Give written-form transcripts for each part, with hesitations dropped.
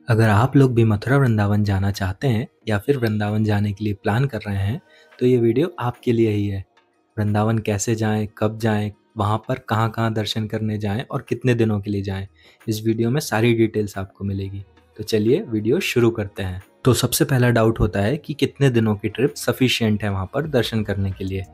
अगर आप लोग भी मथुरा वृंदावन जाना चाहते हैं या फिर वृंदावन जाने के लिए प्लान कर रहे हैं तो ये वीडियो आपके लिए ही है। वृंदावन कैसे जाएं, कब जाएं, वहाँ पर कहाँ कहाँ दर्शन करने जाएं और कितने दिनों के लिए जाएं, इस वीडियो में सारी डिटेल्स आपको मिलेगी। तो चलिए वीडियो शुरू करते हैं। तो सबसे पहला डाउट होता है कि कितने दिनों की ट्रिप सफिशिएंट है वहाँ पर दर्शन करने के लिए।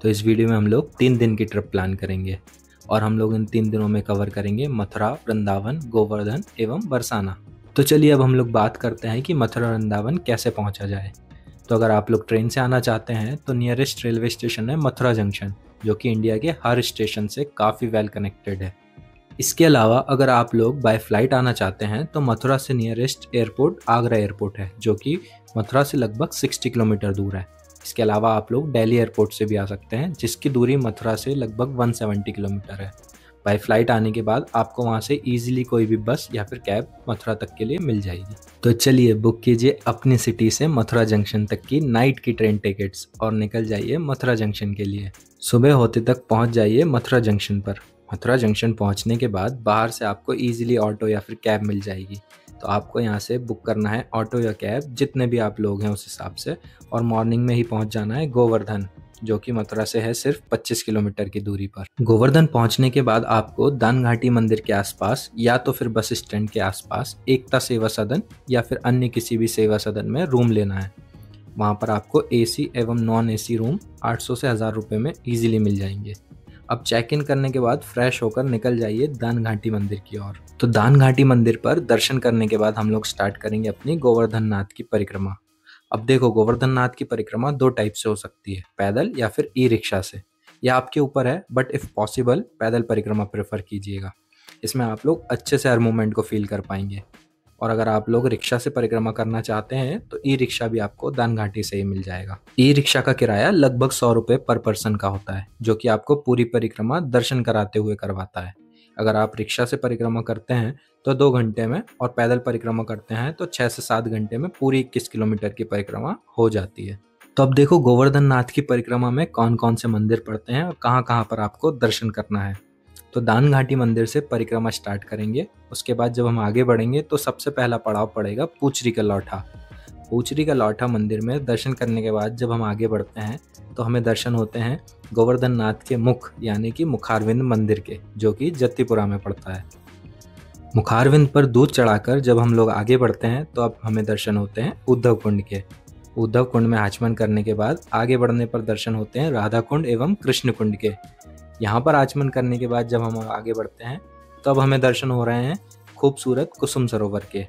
तो इस वीडियो में हम लोग 3 दिन की ट्रिप प्लान करेंगे और हम लोग इन 3 दिनों में कवर करेंगे मथुरा, वृंदावन, गोवर्धन एवं बरसाना। तो चलिए अब हम लोग बात करते हैं कि मथुरा वृंदावन कैसे पहुंचा जाए। तो अगर आप लोग ट्रेन से आना चाहते हैं तो नियरेस्ट रेलवे स्टेशन है मथुरा जंक्शन, जो कि इंडिया के हर स्टेशन से काफ़ी वेल कनेक्टेड है। इसके अलावा अगर आप लोग बाय फ्लाइट आना चाहते हैं तो मथुरा से नियरेस्ट एयरपोर्ट आगरा एयरपोर्ट है, जो कि मथुरा से लगभग 60 किलोमीटर दूर है। इसके अलावा आप लोग दिल्ली एयरपोर्ट से भी आ सकते हैं, जिसकी दूरी मथुरा से लगभग 170 किलोमीटर है। बाय फ्लाइट आने के बाद आपको वहाँ से ईजिली कोई भी बस या फिर कैब मथुरा तक के लिए मिल जाएगी। तो चलिए बुक कीजिए अपनी सिटी से मथुरा जंक्शन तक की नाइट की ट्रेन टिकट्स और निकल जाइए मथुरा जंक्शन के लिए। सुबह होते तक पहुँच जाइए मथुरा जंक्शन पर। मथुरा जंक्शन पहुँचने के बाद बाहर से आपको ईजिली ऑटो या फिर कैब मिल जाएगी। तो आपको यहाँ से बुक करना है ऑटो या कैब, जितने भी आप लोग हैं उस हिसाब से, और मॉर्निंग में ही पहुँच जाना है गोवर्धन, जो कि मथुरा से है सिर्फ 25 किलोमीटर की दूरी पर। गोवर्धन पहुंचने के बाद आपको दान घाटी मंदिर के आसपास या तो फिर बस स्टैंड के आसपास एकता सेवा सदन या फिर अन्य किसी भी सेवा सदन में रूम लेना है। वहां पर आपको एसी एवं नॉन एसी रूम 800 से 1000 रुपये में इजीली मिल जाएंगे। अब चेक इन करने के बाद फ्रेश होकर निकल जाइए दान घाटी मंदिर की ओर। तो दान घाटी मंदिर पर दर्शन करने के बाद हम लोग स्टार्ट करेंगे अपनी गोवर्धन नाथ की परिक्रमा। अब देखो, गोवर्धन नाथ की परिक्रमा 2 टाइप से हो सकती है, पैदल या फिर ई रिक्शा से। यह आपके ऊपर है, बट इफ़ पॉसिबल पैदल परिक्रमा प्रेफर कीजिएगा। इसमें आप लोग अच्छे से हर मोमेंट को फील कर पाएंगे। और अगर आप लोग रिक्शा से परिक्रमा करना चाहते हैं तो ई रिक्शा भी आपको दान घाटी से ही मिल जाएगा। ई रिक्शा का किराया लगभग 100 रुपये पर पर्सन का होता है, जो कि आपको पूरी परिक्रमा दर्शन कराते हुए करवाता है। अगर आप रिक्शा से परिक्रमा करते हैं तो 2 घंटे में, और पैदल परिक्रमा करते हैं तो 6 से 7 घंटे में पूरी 21 किलोमीटर की परिक्रमा हो जाती है। तो अब देखो, गोवर्धन नाथ की परिक्रमा में कौन कौन से मंदिर पड़ते हैं और कहाँ कहाँ पर आपको दर्शन करना है। तो दान घाटी मंदिर से परिक्रमा स्टार्ट करेंगे। उसके बाद जब हम आगे बढ़ेंगे तो सबसे पहला पड़ाव पड़ेगा पूचरी का लौठा। पूचरी का लौठा मंदिर में दर्शन करने के बाद जब हम आगे बढ़ते हैं तो हमें दर्शन होते हैं गोवर्धन नाथ के मुख यानी कि मुखारविंद मंदिर के, जो कि जत्तीपुरा में पड़ता है। मुखारविंद पर दूध चढ़ाकर जब हम लोग आगे बढ़ते हैं तो अब हमें दर्शन होते हैं उद्धव कुंड के। उद्धव कुंड में आचमन करने के बाद आगे बढ़ने पर दर्शन होते हैं राधा कुंड एवं कृष्ण कुंड के। यहाँ पर आचमन करने के बाद जब हम आगे बढ़ते हैं तो अब हमें दर्शन हो रहे हैं खूबसूरत कुसुम सरोवर के।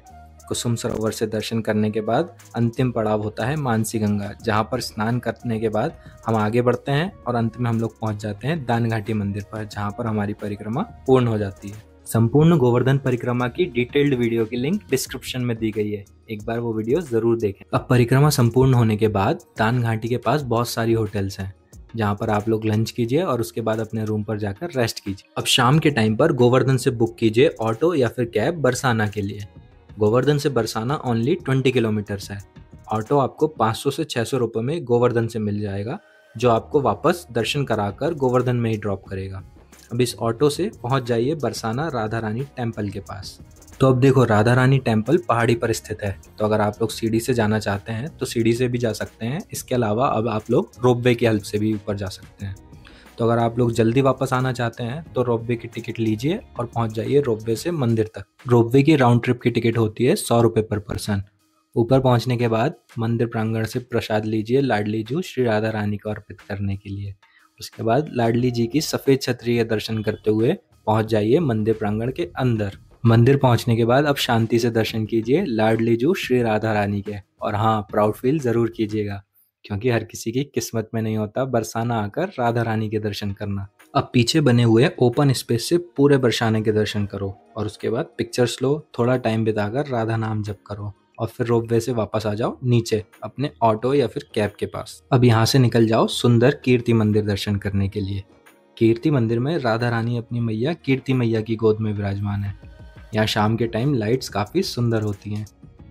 कुसुम सरोवर से दर्शन करने के बाद अंतिम पड़ाव होता है मानसी गंगा, जहाँ पर स्नान करने के बाद हम आगे बढ़ते हैं और अंत में हम लोग पहुँच जाते हैं दान घाटी मंदिर पर, जहाँ पर हमारी परिक्रमा पूर्ण हो जाती है। संपूर्ण गोवर्धन परिक्रमा की डिटेल्ड वीडियो की लिंक डिस्क्रिप्शन में दी गई है, एक बार वो वीडियो जरूर देखें। अब परिक्रमा संपूर्ण होने के बाद दान घाटी के पास बहुत सारी होटल्स हैं, जहाँ पर आप लोग लंच कीजिए और उसके बाद अपने रूम पर जाकर रेस्ट कीजिए। अब शाम के टाइम पर गोवर्धन से बुक कीजिए ऑटो या फिर कैब बरसाना के लिए। गोवर्धन से बरसाना ओनली 20 किलोमीटर्स है। ऑटो आपको 500 से 600 रुपये में गोवर्धन से मिल जाएगा, जो आपको वापस दर्शन कराकर गोवर्धन में ही ड्रॉप करेगा। अब इस ऑटो से पहुंच जाइए बरसाना राधा रानी टेम्पल के पास। तो अब देखो, राधा रानी टेम्पल पहाड़ी पर स्थित है, तो अगर आप लोग सीढ़ी से जाना चाहते हैं तो सीढ़ी से भी जा सकते हैं। इसके अलावा अब आप लोग रोपवे की हेल्प से भी ऊपर जा सकते हैं। तो अगर आप लोग जल्दी वापस आना चाहते हैं तो रोपवे की टिकट लीजिए और पहुंच जाइए रोपवे से मंदिर तक। रोपवे की राउंड ट्रिप की टिकट होती है 100 रुपये पर पर्सन। ऊपर पहुंचने के बाद मंदिर प्रांगण से प्रसाद लीजिए लाडली जू श्री राधा रानी को अर्पित करने के लिए। उसके बाद लाडली जी की सफ़ेद छतरी के दर्शन करते हुए पहुंच जाइए मंदिर प्रांगण के अंदर। मंदिर पहुंचने के बाद अब शांति से दर्शन कीजिए लाडली जू श्री राधा रानी के। और हाँ, प्राउड फील ज़रूर कीजिएगा, क्योंकि हर किसी की किस्मत में नहीं होता बरसाना आकर राधा रानी के दर्शन करना। अब पीछे बने हुए ओपन स्पेस से पूरे बरसाने के दर्शन करो और उसके बाद पिक्चर्स लो, थोड़ा टाइम बिताकर राधा नाम जप करो और फिर रोपवे से वापस आ जाओ नीचे अपने ऑटो या फिर कैब के पास। अब यहाँ से निकल जाओ सुंदर कीर्ति मंदिर दर्शन करने के लिए। कीर्ति मंदिर में राधा रानी अपनी मैया कीर्ति मैया की गोद में विराजमान है। यहाँ शाम के टाइम लाइट्स काफ़ी सुंदर होती हैं।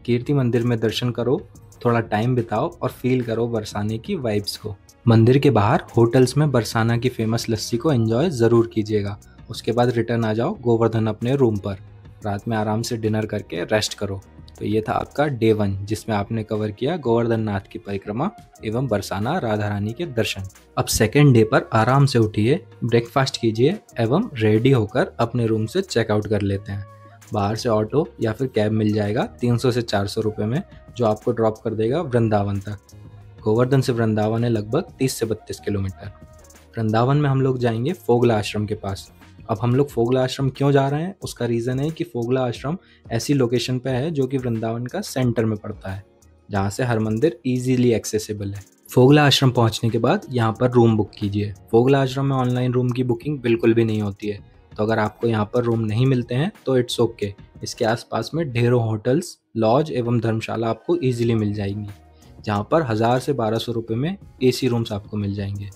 कीर्ति मंदिर में दर्शन करो, थोड़ा टाइम बिताओ और फील करो बरसाने की वाइब्स को। मंदिर के बाहर होटल्स में बरसाना की फेमस लस्सी को एंजॉय ज़रूर कीजिएगा। उसके बाद रिटर्न आ जाओ गोवर्धन अपने रूम पर। रात में आराम से डिनर करके रेस्ट करो। तो ये था आपका डे 1, जिसमें आपने कवर किया गोवर्धन नाथ की परिक्रमा एवं बरसाना राधा रानी के दर्शन। अब सेकेंड डे पर आराम से उठिए, ब्रेकफास्ट कीजिए एवं रेडी होकर अपने रूम से चेकआउट कर लेते हैं। बाहर से ऑटो या फिर कैब मिल जाएगा 300 से 400 रुपये में, जो आपको ड्रॉप कर देगा वृंदावन तक। गोवर्धन से वृंदावन है लगभग 30 से 32 किलोमीटर। वृंदावन में हम लोग जाएंगे फोगला आश्रम के पास। अब हम लोग फोगला आश्रम क्यों जा रहे हैं, उसका रीज़न है कि फोगला आश्रम ऐसी लोकेशन पे है जो कि वृंदावन का सेंटर में पड़ता है, जहाँ से हर मंदिर इजीली एक्सेसिबल है। फोगला आश्रम पहुँचने के बाद यहाँ पर रूम बुक कीजिए। फोगला आश्रम में ऑनलाइन रूम की बुकिंग बिल्कुल भी नहीं होती है, तो अगर आपको यहाँ पर रूम नहीं मिलते हैं तो इट्स ओके। इसके आसपास में ढेरों होटल्स, लॉज एवं धर्मशाला आपको ईजिली मिल जाएंगी, जहाँ पर 1000 से 1200 रुपये में AC रूम्स आपको मिल जाएंगे।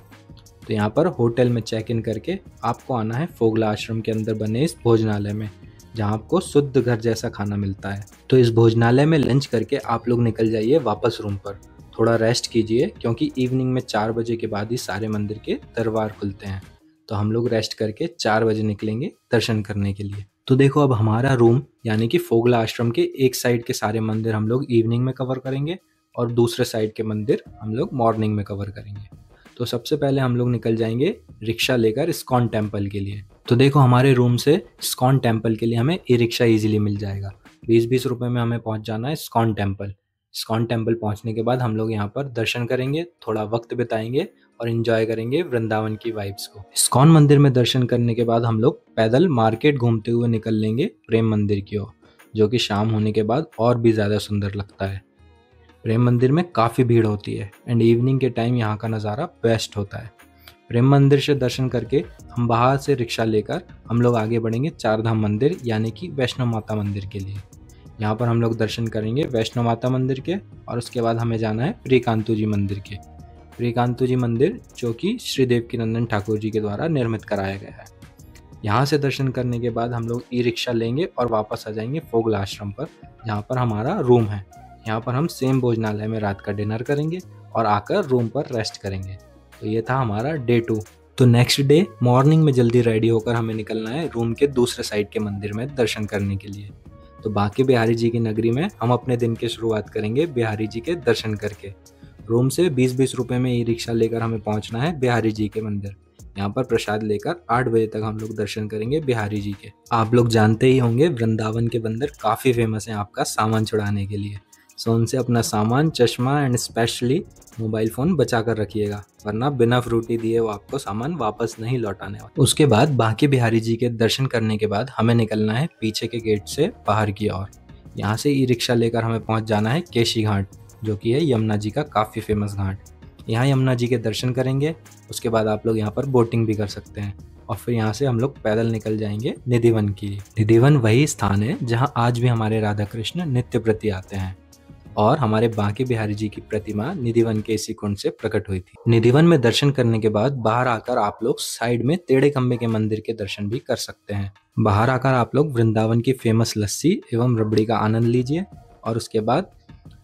तो यहाँ पर होटल में चेक इन करके आपको आना है फोगला आश्रम के अंदर बने इस भोजनालय में, जहाँ आपको शुद्ध घर जैसा खाना मिलता है। तो इस भोजनालय में लंच करके आप लोग निकल जाइए वापस रूम पर। थोड़ा रेस्ट कीजिए, क्योंकि इवनिंग में 4 बजे के बाद ही सारे मंदिर के दरबार खुलते हैं। तो हम लोग रेस्ट करके 4 बजे निकलेंगे दर्शन करने के लिए। तो देखो, अब हमारा रूम यानी कि फोगला आश्रम के एक साइड के सारे मंदिर हम लोग इवनिंग में कवर करेंगे और दूसरे साइड के मंदिर हम लोग मॉर्निंग में कवर करेंगे। तो सबसे पहले हम लोग निकल जाएंगे रिक्शा लेकर इस्कॉन टेम्पल के लिए। तो देखो, हमारे रूम से इस्कॉन टेम्पल के लिए हमें ई-रिक्शा ईजिली मिल जाएगा। 20-20 रुपये में हमें पहुंच जाना है इस्कॉन टेम्पल। इस्कॉन टेम्पल पहुंचने के बाद हम लोग यहाँ पर दर्शन करेंगे, थोड़ा वक्त बिताएंगे और एंजॉय करेंगे वृंदावन की वाइब्स को। इस्कॉन मंदिर में दर्शन करने के बाद हम लोग पैदल मार्केट घूमते हुए निकल लेंगे प्रेम मंदिर की ओर, जो कि शाम होने के बाद और भी ज़्यादा सुंदर लगता है। प्रेम मंदिर में काफ़ी भीड़ होती है एंड इवनिंग के टाइम यहाँ का नज़ारा बेस्ट होता है। प्रेम मंदिर से दर्शन करके हम बाहर से रिक्शा लेकर हम लोग आगे बढ़ेंगे चारधाम मंदिर यानी कि वैष्णो माता मंदिर के लिए। यहाँ पर हम लोग दर्शन करेंगे वैष्णो माता मंदिर के और उसके बाद हमें जाना है प्रिकांतु जी मंदिर के। प्रिकांतु जी मंदिर जो कि श्री देवकीनंदन ठाकुर जी के द्वारा निर्मित कराया गया है। यहाँ से दर्शन करने के बाद हम लोग ई-रिक्शा लेंगे और वापस आ जाएंगे फोगला आश्रम पर, जहाँ पर हमारा रूम है। यहाँ पर हम सेम भोजनालय में रात का डिनर करेंगे और आकर रूम पर रेस्ट करेंगे। तो ये था हमारा डे 2। तो नेक्स्ट डे मॉर्निंग में जल्दी रेडी होकर हमें निकलना है रूम के दूसरे साइड के मंदिर में दर्शन करने के लिए। तो बांके बिहारी जी की नगरी में हम अपने दिन की शुरुआत करेंगे बिहारी जी के दर्शन करके। रूम से 20-20 रुपये में ई-रिक्शा लेकर हमें पहुँचना है बिहारी जी के मंदिर। यहाँ पर प्रसाद लेकर 8 बजे तक हम लोग दर्शन करेंगे बिहारी जी के। आप लोग जानते ही होंगे वृंदावन के बंदर काफ़ी फेमस हैं आपका सामान छुड़ाने के लिए। सो उनसे अपना सामान, चश्मा एंड स्पेशली मोबाइल फ़ोन बचा कर रखिएगा, वरना बिना फ्रूटी दिए वो आपको सामान वापस नहीं लौटाने वाले। उसके बाद बांके बिहारी जी के दर्शन करने के बाद हमें निकलना है पीछे के गेट से बाहर की ओर। यहाँ से ई-रिक्शा लेकर हमें पहुँच जाना है केशी घाट, जो कि है यमुना जी का काफ़ी फेमस घाट। यहाँ यमुना जी के दर्शन करेंगे, उसके बाद आप लोग यहाँ पर बोटिंग भी कर सकते हैं और फिर यहाँ से हम लोग पैदल निकल जाएंगे निधिवन की। निधिवन वही स्थान है जहाँ आज भी हमारे राधा कृष्ण नित्य प्रति आते हैं और हमारे बांके बिहारी जी की प्रतिमा निधिवन के इसी कुंड से प्रकट हुई थी। निधिवन में दर्शन करने के बाद बाहर आकर आप लोग साइड में टेढ़े खंबे के मंदिर के दर्शन भी कर सकते हैं। बाहर आकर आप लोग वृंदावन की फेमस लस्सी एवं रबड़ी का आनंद लीजिए और उसके बाद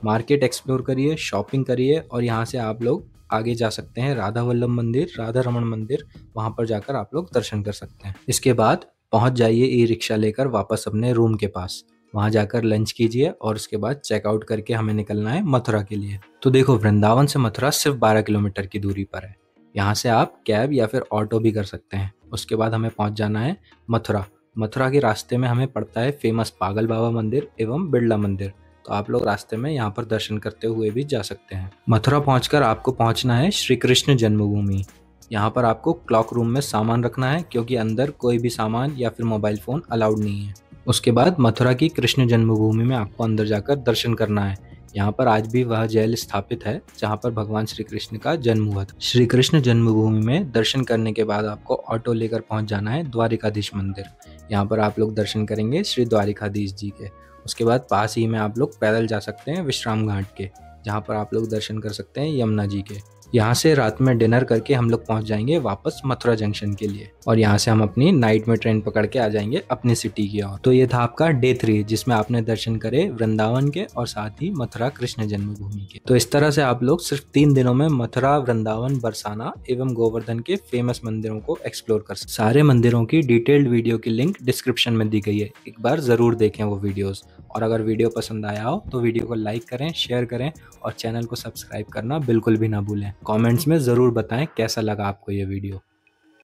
मार्केट एक्सप्लोर करिए, शॉपिंग करिए और यहाँ से आप लोग आगे जा सकते हैं राधा वल्लभ मंदिर, राधा रमण मंदिर, वहाँ पर जाकर आप लोग दर्शन कर सकते हैं। इसके बाद पहुँच जाइए ई-रिक्शा लेकर वापस अपने रूम के पास। वहाँ जाकर लंच कीजिए और उसके बाद चेकआउट करके हमें निकलना है मथुरा के लिए। तो देखो, वृंदावन से मथुरा सिर्फ 12 किलोमीटर की दूरी पर है। यहाँ से आप कैब या फिर ऑटो भी कर सकते हैं। उसके बाद हमें पहुँच जाना है मथुरा। मथुरा के रास्ते में हमें पड़ता है फेमस पागल बाबा मंदिर एवं बिरला मंदिर, तो आप लोग रास्ते में यहाँ पर दर्शन करते हुए भी जा सकते हैं। मथुरा पहुँचकर आपको पहुँचना है श्री कृष्ण जन्मभूमि। यहाँ पर आपको क्लॉक रूम में सामान रखना है, क्योंकि अंदर कोई भी सामान या फिर मोबाइल फ़ोन अलाउड नहीं है। उसके बाद मथुरा की कृष्ण जन्मभूमि में आपको अंदर जाकर दर्शन करना है। यहाँ पर आज भी वह जेल स्थापित है जहाँ पर भगवान श्री कृष्ण का जन्म हुआ था। श्री कृष्ण जन्मभूमि में दर्शन करने के बाद आपको ऑटो लेकर पहुँच जाना है द्वारिकाधीश मंदिर। यहाँ पर आप लोग दर्शन करेंगे श्री द्वारिकाधीश जी के। उसके बाद पास ही में आप लोग पैदल जा सकते हैं विश्राम घाट के, जहाँ पर आप लोग दर्शन कर सकते हैं यमुना जी के। यहाँ से रात में डिनर करके हम लोग पहुंच जाएंगे वापस मथुरा जंक्शन के लिए, और यहाँ से हम अपनी नाइट में ट्रेन पकड़ के आ जाएंगे अपनी सिटी की ओर। तो ये था आपका डे 3, जिसमें आपने दर्शन करे वृंदावन के और साथ ही मथुरा कृष्ण जन्मभूमि के। तो इस तरह से आप लोग सिर्फ 3 दिनों में मथुरा, वृंदावन, बरसाना एवं गोवर्धन के फेमस मंदिरों को एक्सप्लोर कर सकते। सारे मंदिरों की डिटेल्ड वीडियो की लिंक डिस्क्रिप्शन में दी गई है, एक बार जरूर देखें वो वीडियोस। और अगर वीडियो पसंद आया हो तो वीडियो को लाइक करें, शेयर करें और चैनल को सब्सक्राइब करना बिल्कुल भी ना भूलें। कमेंट्स में ज़रूर बताएं कैसा लगा आपको ये वीडियो।